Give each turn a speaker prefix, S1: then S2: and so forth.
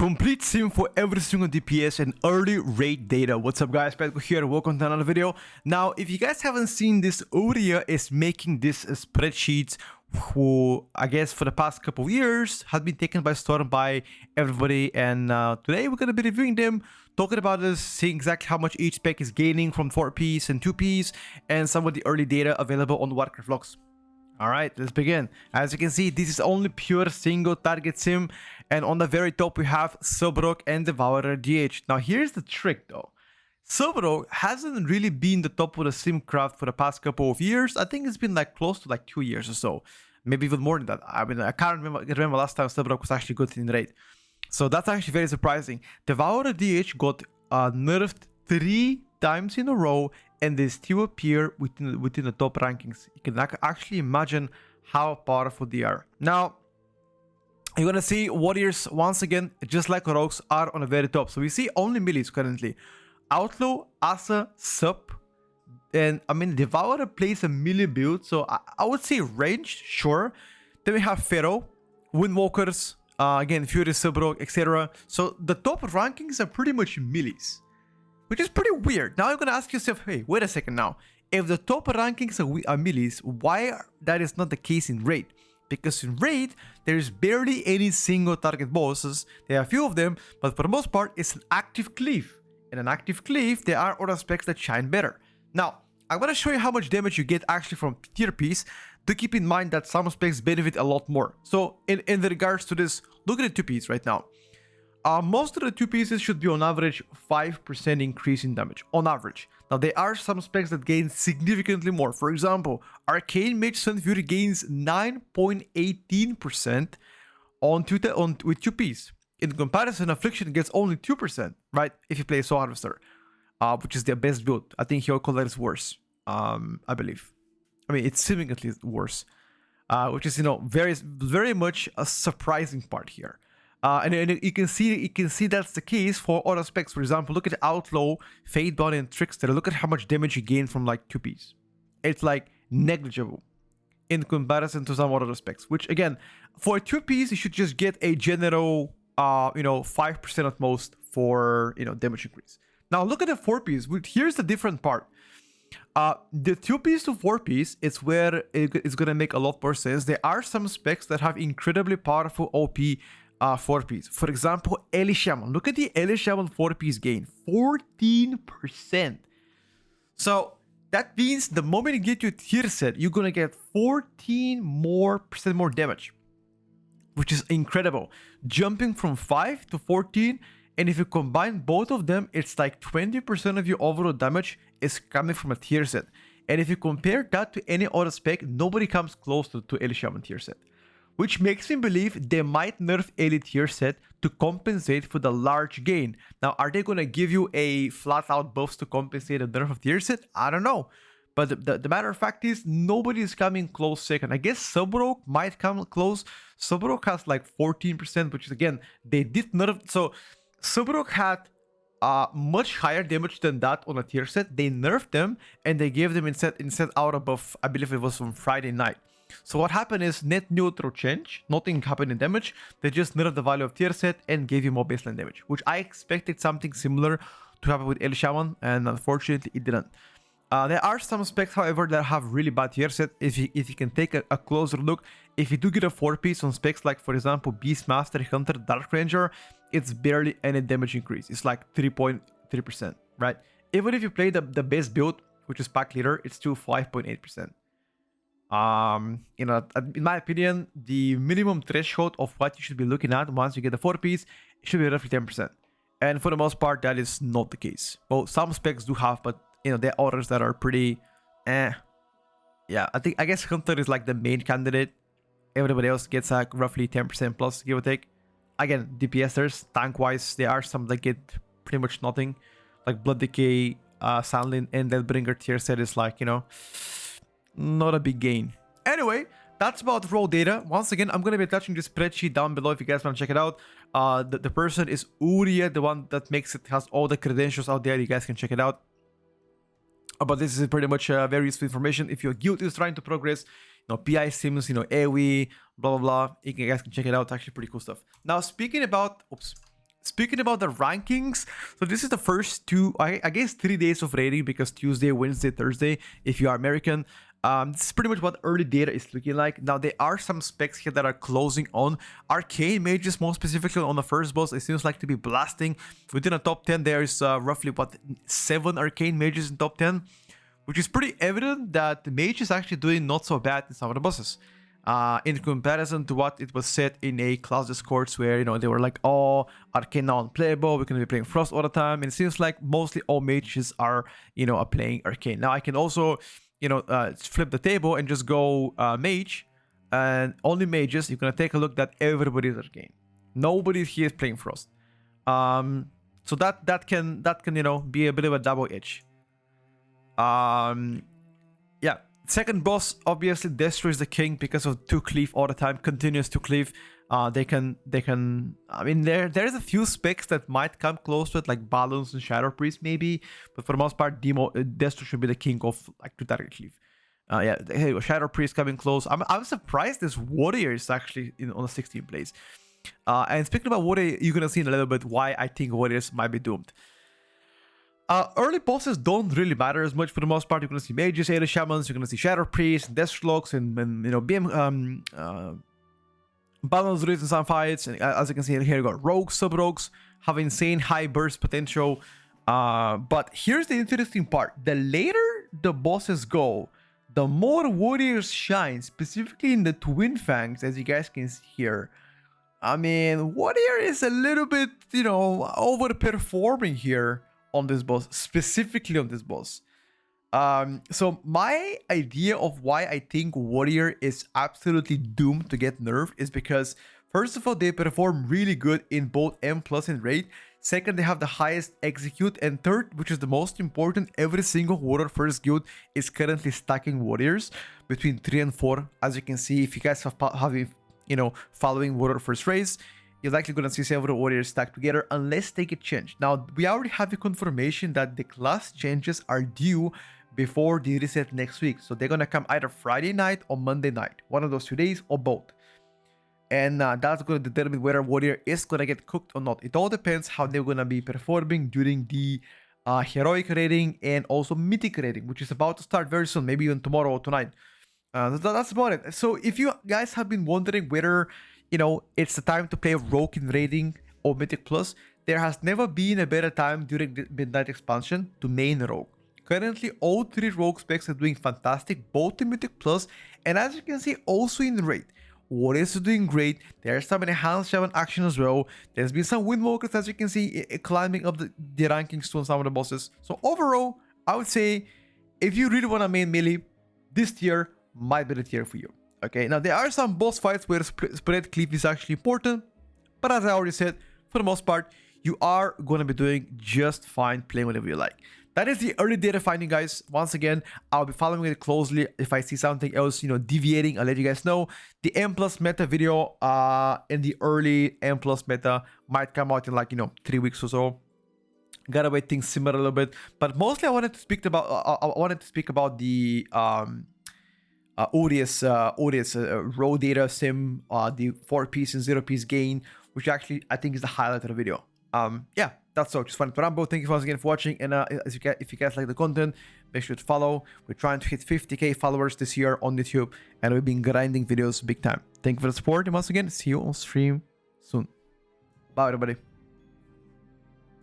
S1: Complete sim for every single DPS and early rate data. What's up guys, Petko here, welcome to another video. Now, if you guys haven't seen this, Uria is making this spreadsheet who, I guess for the past couple of years, has been taken by storm by everybody. And today we're going to be reviewing them, talking about this, seeing exactly how much each spec is gaining from 4Ps and 2Ps, and some of the early data available on Warcraft logs. Alright, let's begin. As you can see, this is only pure single target sim, and on the very top we have Subrok and Devourer DH. Now here's the trick though. Subrok hasn't really been the top of the sim craft for the past couple of years. I think it's been like close to like 2 years or so. Maybe even more than that. I mean, I can't remember last time Subrok was actually good in raid. So that's actually very surprising. Devourer DH got nerfed 3 times in a row, and they still appear within the top rankings. You can actually imagine how powerful they are. Now, you're gonna see warriors once again, just like rogues, are on the very top. So we see only melees currently. Outlaw, Asa, Sup, and I mean Devourer plays a melee build, so I would say ranged, sure. Then we have Pharaoh, Windwalkers, again Fury, Subrok, etc. So the top rankings are pretty much melees, which is pretty weird. Now you're gonna ask yourself, hey, wait a second now. If the top rankings are melees, why that is not the case in raid? Because in raid, there's barely any single target bosses. There are a few of them, but for the most part, it's an active cleave. In an active cleave, there are other specs that shine better. Now, I'm gonna show you how much damage you get actually from tier piece. Do keep in mind that some specs benefit a lot more. So in regards to this, look at the 2Ps right now. Most of the 2 pieces should be on average 5% increase in damage, on average. Now there are some specs that gain significantly more. For example, Arcane Mage Sun Fury gains 9.18% with 2 Ps. In comparison, Affliction gets only 2%, right? If you play Soul Harvester, which is their best build. I think Hero Collar is worse, I believe. I mean, it's seemingly worse, which is, you know, very much a surprising part here. And you can see that's the case for other specs. For example, look at Outlaw, Fatebound, and Trickster. Look at how much damage you gain from like 2 Ps. It's like negligible in comparison to some other specs. Which again, for 2 Ps, you should just get a general, 5% at most for damage increase. Now look at the 4 Ps. Here's the different part. The 2 Ps to 4 Ps is where it's gonna make a lot more sense. There are some specs that have incredibly powerful OP 4 Ps. For example, Eli Shaman. Look at the Eli Shaman 4 Ps gain. 14%. So that means the moment you get your tier set, you're gonna get 14% more damage, which is incredible. Jumping from 5 to 14, and if you combine both of them, it's like 20% of your overall damage is coming from a tier set. And if you compare that to any other spec, nobody comes close to Eli Shaman tier set. Which makes me believe they might nerf Eli tier set to compensate for the large gain. Now, are they going to give you a flat-out buffs to compensate the nerf of tier set? I don't know. But the matter of fact is, nobody is coming close second. I guess Subrok might come close. Subrok has like 14%, which is, again, they did nerf. So, Subrok had much higher damage than that on a tier set. They nerfed them, and they gave them instead out of buff. I believe it was from Friday night. So what happened is net neutral change, nothing happened in damage. They just nerfed the value of tier set and gave you more baseline damage, which I expected something similar to happen with Eli Shaman, and unfortunately it didn't. There are some specs, however, that have really bad tier set. If you can take a closer look, if you do get a 4 piece on specs like, for example, Beastmaster, Hunter, Dark Ranger, it's barely any damage increase. It's like 3.3%, right? Even if you play the base build, which is Pack Leader, it's still 5.8%. In my opinion, the minimum threshold of what you should be looking at once you get the 4 piece should be roughly 10%. And for the most part, that is not the case. Well, some specs do have, but there are others that are pretty Yeah, I guess Hunter is like the main candidate. Everybody else gets like roughly 10% plus, give or take. Again, DPSers, tank-wise, there are some that get pretty much nothing. Like Blood Decay, Sandlin, and Deathbringer tier set is like, not a big gain. Anyway, that's about raw data. Once again, I'm going to be attaching this spreadsheet down below if you guys want to check it out. The person is Uria, the one that makes it, has all the credentials out there. You guys can check it out. But this is pretty much very useful information. If your guild is trying to progress, PI sims, AoE, blah, blah, blah. You guys can check it out. It's actually pretty cool stuff. Now, speaking about speaking about the rankings, so this is the first two, I guess 3 days of rating, because Tuesday, Wednesday, Thursday, if you are American. This is pretty much what early data is looking like. Now, there are some specs here that are closing on. Arcane mages, more specifically on the first boss, it seems like to be blasting. Within the top 10, there is roughly, what, 7 arcane mages in top 10, which is pretty evident that the mage is actually doing not so bad in some of the bosses. In comparison to what it was said in a class discords where, you know, they were like, oh, Arcane now unplayable, we're going to be playing Frost all the time. And it seems like mostly all mages are, you know, are playing Arcane. Now I can also, you know, flip the table and just go mage, and only mages. You're going to take a look that everybody is Arcane. Nobody here is playing Frost. So that can, you know, be a bit of a double edge. Yeah. Second boss, obviously, destroys the king because of 2 cleave all the time, continuous 2 cleave. They can, I mean, there's a few specs that might come close to it, like Balance and Shadow Priest, maybe. But for the most part, Destro should be the king of, like, 2 target cleave. Yeah, here you go, Shadow Priest coming close. I'm surprised this Warrior is actually on the 16th place. And speaking about Warrior, you're going to see in a little bit why I think Warriors might be doomed. Early bosses don't really matter as much for the most part. You're going to see mages, Ada Shamans, you're going to see Shadow Priests, Deathlocks, and you know, balance druids in some fights. And as you can see here, you got rogues, sub-rogues, have insane high burst potential. But here's the interesting part. The later the bosses go, the more warriors shine, specifically in the Twin Fangs, as you guys can see here. I mean, warrior is a little bit, you know, overperforming here on this boss, specifically on this boss. So my idea of why I think warrior is absolutely doomed to get nerfed is because, first of all, they perform really good in both M+ and raid. Second, they have the highest execute. And third, which is the most important, every single warrior first guild is currently stacking warriors between 3 and 4. As you can see, if you guys have you know, following warrior first raids, you're likely going to see several warriors stacked together unless they get changed. Now, we already have the confirmation that the class changes are due before the reset next week. So they're going to come either Friday night or Monday night. One of those 2 days or both. And that's going to determine whether warrior is going to get cooked or not. It all depends how they're going to be performing during the heroic rating and also mythic rating, which is about to start very soon, maybe even tomorrow or tonight. That's about it. So if you guys have been wondering whether, you know, it's the time to play Rogue in rating or Mythic Plus, there has never been a better time during the Midnight expansion to main Rogue. Currently, all 3 Rogue specs are doing fantastic, both in Mythic Plus, and as you can see, also in raid. Warriors are doing great. There's some enhanced Shaman action as well. There's been some Windwalkers, as you can see, climbing up the rankings to some of the bosses. So overall, I would say, if you really want to main melee, this tier might be the tier for you. Okay, now there are some boss fights where spread cleave is actually important, but as I already said, for the most part, you are going to be doing just fine playing whatever you like. That is the early data finding, guys. Once again, I'll be following it closely. If I see something else, you know, deviating, I'll let you guys know. The M+ meta video in the early M+ meta might come out in, like, you know, 3 weeks or so. Gotta wait things simmer a little bit, but mostly I wanted to speak about the Odious raw data sim, the 4-piece and 0-piece gain, which actually I think is the highlight of the video. Yeah, that's all. Just fun to ramble. Thank you once again for watching, and if you guys like the content, make sure to follow. We're trying to hit 50k followers this year on YouTube, and we've been grinding videos big time. Thank you for the support, and once again, see you on stream soon. Bye, everybody.